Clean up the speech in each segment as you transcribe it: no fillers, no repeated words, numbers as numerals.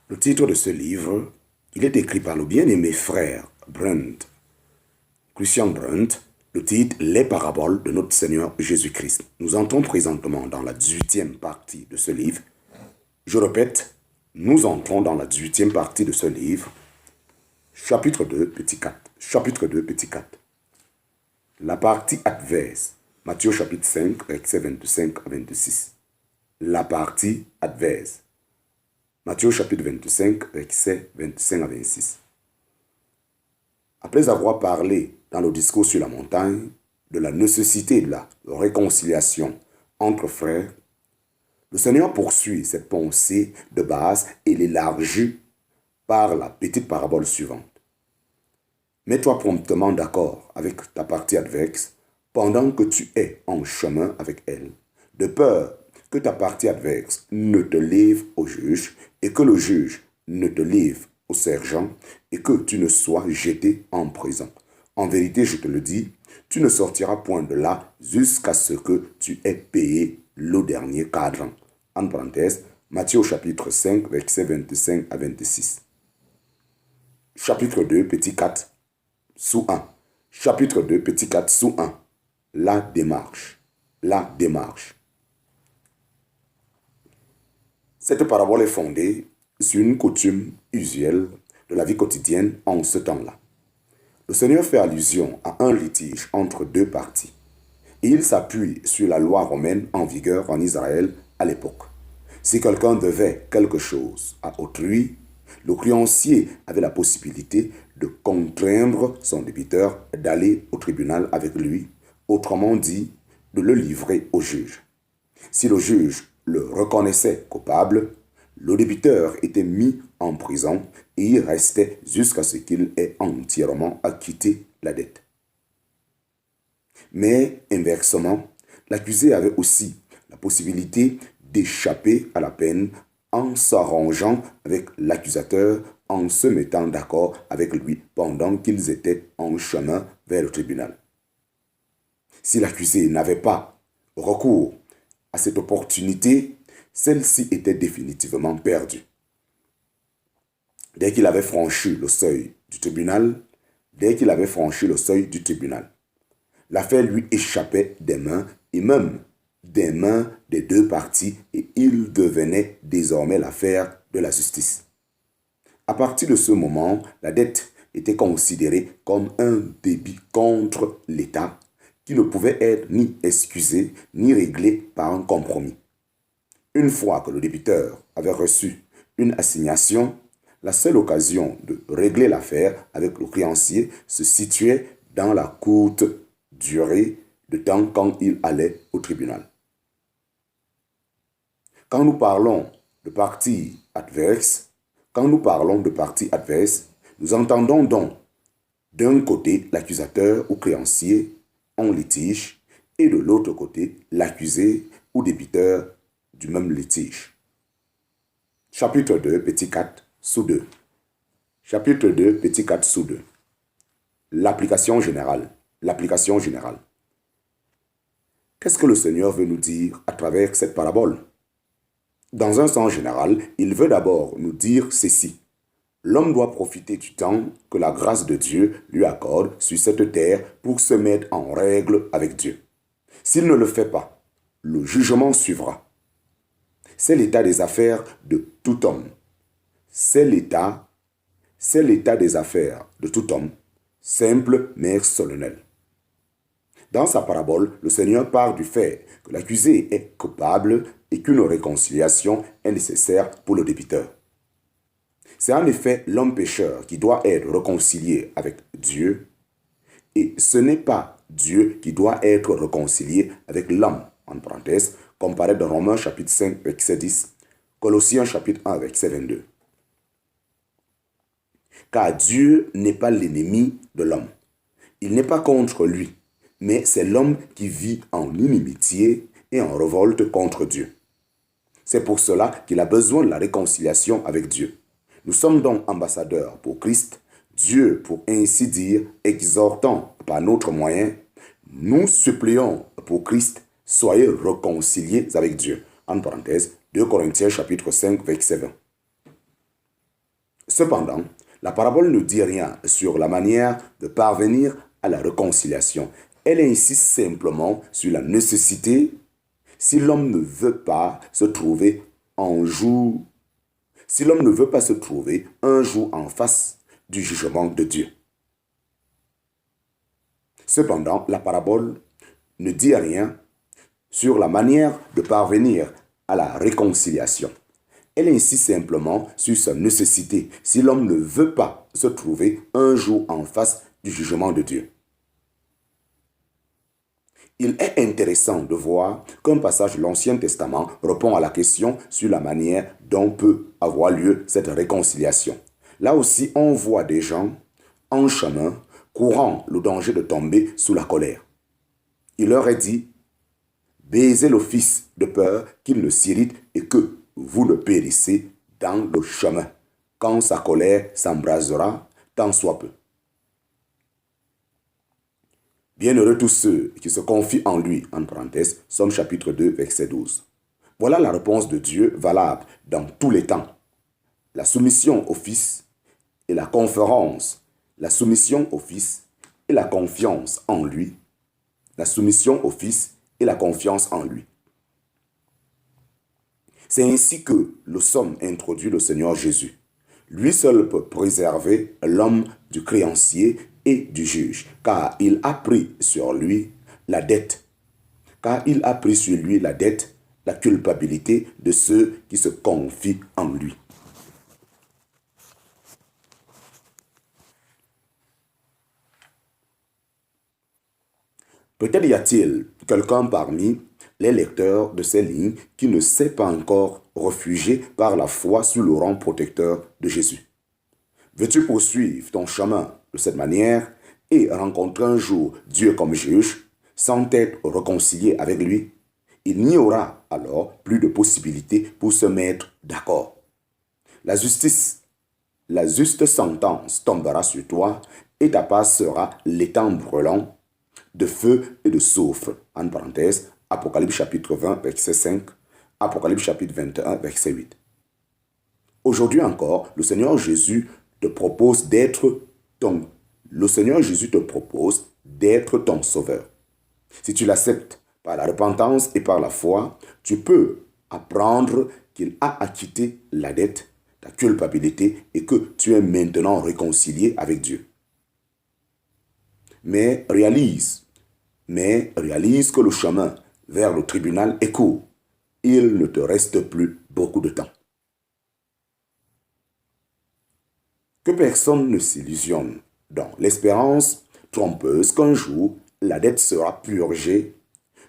Le titre de ce livre, il est écrit par le bien-aimé frère Brandt, Christian Brandt. Le titre, Les paraboles de notre Seigneur Jésus-Christ. Nous entrons présentement dans la 18e partie de ce livre. Je répète, nous entrons dans la 18e partie de ce livre, chapitre 2, petit 4. Chapitre 2, petit 4. La partie adverse, Matthieu chapitre 5, versets 25 à 26. La partie adverse, Matthieu chapitre 25, versets 25 à 26. Après avoir parlé dans le discours sur la montagne de la nécessité de la réconciliation entre frères, le Seigneur poursuit cette pensée de base et l'élargit par la petite parabole suivante. Mets-toi promptement d'accord avec ta partie adverse pendant que tu es en chemin avec elle, de peur que ta partie adverse ne te livre au juge et que le juge ne te livre au sergent et que tu ne sois jeté en prison. En vérité, je te le dis, tu ne sortiras point de là jusqu'à ce que tu aies payé le dernier cadran. En parenthèse, Matthieu chapitre 5, versets 25 à 26. Chapitre 2, petit 4, sous 1. Chapitre 2, petit 4, sous 1. La démarche. La démarche. Cette parabole est fondée sur une coutume usuelle de la vie quotidienne en ce temps-là. Le Seigneur fait allusion à un litige entre deux parties. Et il s'appuie sur la loi romaine en vigueur en Israël à l'époque. Si quelqu'un devait quelque chose à autrui, le créancier avait la possibilité de contraindre son débiteur d'aller au tribunal avec lui, autrement dit, de le livrer au juge. Si le juge le reconnaissait coupable, le débiteur était mis en prison et il restait jusqu'à ce qu'il ait entièrement acquitté la dette. Mais inversement, l'accusé avait aussi la possibilité d'échapper à la peine en s'arrangeant avec l'accusateur, en se mettant d'accord avec lui pendant qu'ils étaient en chemin vers le tribunal. Si l'accusé n'avait pas recours à cette opportunité, celle-ci était définitivement perdue. Dès qu'il avait franchi le seuil du tribunal, l'affaire lui échappait des mains et même des mains des deux parties et il devenait désormais l'affaire de la justice. À partir de ce moment, la dette était considérée comme un débit contre l'État qui ne pouvait être ni excusé ni réglé par un compromis. Une fois que le débiteur avait reçu une assignation, la seule occasion de régler l'affaire avec le créancier se situait dans la courte durée de temps quand il allait au tribunal. Quand nous parlons de partie adverse, nous entendons donc d'un côté l'accusateur ou créancier en litige et de l'autre côté l'accusé ou débiteur du même litige. Chapitre 2, petit 4, sous 2. Chapitre 2, petit 4, sous 2. L'application générale. Qu'est-ce que le Seigneur veut nous dire à travers cette parabole? Dans un sens général, il veut d'abord nous dire ceci. L'homme doit profiter du temps que la grâce de Dieu lui accorde sur cette terre pour se mettre en règle avec Dieu. S'il ne le fait pas, le jugement suivra. C'est l'état des affaires de tout homme. C'est l'état des affaires de tout homme, simple mais solennel. Dans sa parabole, le Seigneur part du fait que l'accusé est coupable et qu'une réconciliation est nécessaire pour le débiteur. C'est en effet l'homme pécheur qui doit être réconcilié avec Dieu et ce n'est pas Dieu qui doit être réconcilié avec l'homme, en parenthèse, comparé dans Romains chapitre 5, verset 10, Colossiens chapitre 1, verset 22. Car Dieu n'est pas l'ennemi de l'homme. Il n'est pas contre lui, mais c'est l'homme qui vit en inimitié et en révolte contre Dieu. C'est pour cela qu'il a besoin de la réconciliation avec Dieu. Nous sommes donc ambassadeurs pour Christ, Dieu, pour ainsi dire, exhortant par notre moyen, nous supplions pour Christ, soyez réconciliés avec Dieu. En parenthèse, 2 Corinthiens chapitre 5, verset 20. Cependant, la parabole ne dit rien sur la manière de parvenir à la réconciliation. Elle insiste simplement sur la nécessité, si l'homme ne veut pas se trouver un jour, si l'homme ne veut pas se trouver un jour en face du jugement de Dieu. Cependant, la parabole ne dit rien sur la manière de parvenir à la réconciliation. Elle insiste simplement sur sa nécessité si l'homme ne veut pas se trouver un jour en face du jugement de Dieu. Il est intéressant de voir qu'un passage de l'Ancien Testament répond à la question sur la manière dont peut avoir lieu cette réconciliation. Là aussi, on voit des gens en chemin courant le danger de tomber sous la colère. Il leur est dit: baisez le Fils de peur qu'il ne s'irrite et que vous ne périssez dans le chemin, quand sa colère s'embrasera, tant soit peu. Bienheureux tous ceux qui se confient en lui, en parenthèse, Somme chapitre 2, verset 12. Voilà la réponse de Dieu valable dans tous les temps. La soumission au Fils et la conférence, la soumission au Fils et la confiance en lui, la soumission au Fils et la confiance en lui. C'est ainsi que le Somme introduit le Seigneur Jésus. Lui seul peut préserver l'homme du créancier et du juge, car il a pris sur lui la dette, la culpabilité de ceux qui se confient en lui. Peut-être y a-t-il quelqu'un parmi les lecteurs de ces lignes qui ne s'est pas encore réfugié par la foi sous le rang protecteur de Jésus. Veux-tu poursuivre ton chemin de cette manière et rencontrer un jour Dieu comme juge sans être réconcilié avec lui? Il n'y aura alors plus de possibilité pour se mettre d'accord. La juste sentence tombera sur toi et ta part sera l'étang brûlant de feu et de soufre. En parenthèse, Apocalypse chapitre 20, verset 5, Apocalypse chapitre 21, verset 8. Aujourd'hui encore, le Seigneur Jésus te propose d'être ton sauveur. Si tu l'acceptes par la repentance et par la foi, tu peux apprendre qu'il a acquitté la dette, ta culpabilité et que tu es maintenant réconcilié avec Dieu. Mais réalise que le chemin vers le tribunal est court. Il ne te reste plus beaucoup de temps. Que personne ne s'illusionne dans l'espérance trompeuse qu'un jour la dette sera purgée,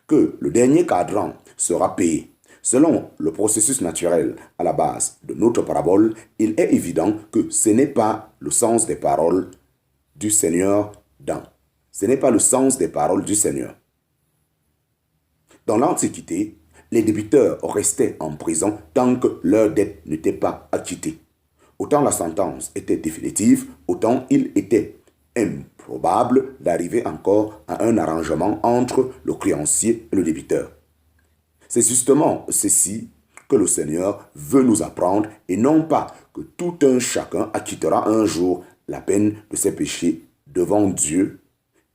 que le dernier cadran sera payé. Selon le processus naturel à la base de notre parabole, il est évident que ce n'est pas le sens des paroles du Seigneur Dans l'Antiquité, les débiteurs restaient en prison tant que leur dette n'était pas acquittée. Autant la sentence était définitive, autant il était improbable d'arriver encore à un arrangement entre le créancier et le débiteur. C'est justement ceci que le Seigneur veut nous apprendre et non pas que tout un chacun acquittera un jour la peine de ses péchés devant Dieu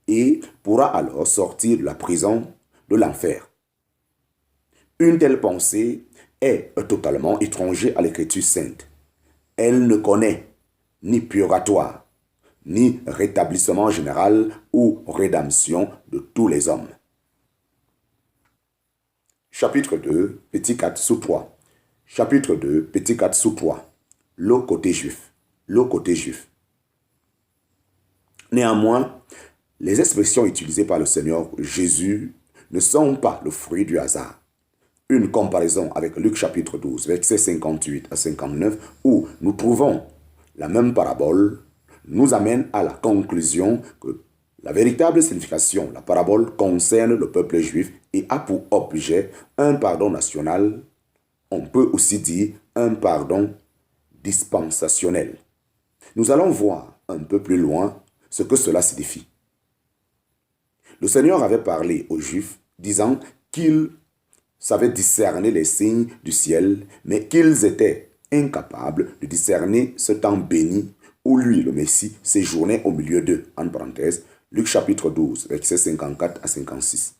et pourra alors sortir de la prison de l'enfer. Une telle pensée est totalement étrangère à l'Écriture sainte. Elle ne connaît ni purgatoire, ni rétablissement général ou rédemption de tous les hommes. Chapitre 2, petit 4 sous 3. Chapitre 2, petit 4 sous 3. Le côté juif. Néanmoins, les expressions utilisées par le Seigneur Jésus ne sont pas le fruit du hasard. Une comparaison avec Luc chapitre 12, versets 58 à 59, où nous trouvons la même parabole, nous amène à la conclusion que la véritable signification de la parabole concerne le peuple juif et a pour objet un pardon national, on peut aussi dire un pardon dispensationnel. Nous allons voir un peu plus loin ce que cela signifie. Le Seigneur avait parlé aux Juifs, disant qu'ils savaient discerner les signes du ciel, mais qu'ils étaient incapable de discerner ce temps béni où lui, le Messie, séjournait au milieu d'eux, en parenthèse, Luc chapitre 12, versets 54 à 56.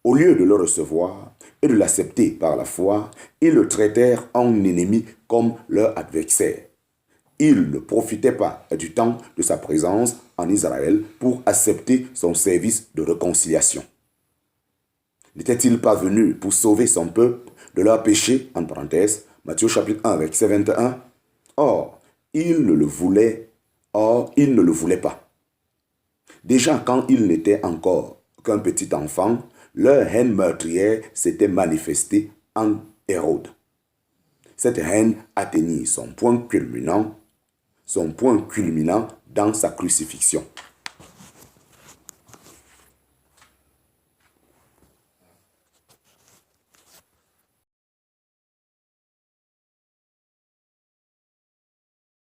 Au lieu de le recevoir et de l'accepter par la foi, ils le traitèrent en ennemi comme leur adversaire. Ils ne profitaient pas du temps de sa présence en Israël pour accepter son service de réconciliation. N'était-il pas venu pour sauver son peuple de leurs péchés, en parenthèse, Matthieu chapitre 1, verset 21. Or, ils ne le voulaient pas. Déjà, quand il n'était encore qu'un petit enfant, leur haine meurtrière s'était manifestée en Hérode. Cette haine atteignit son point culminant dans sa crucifixion.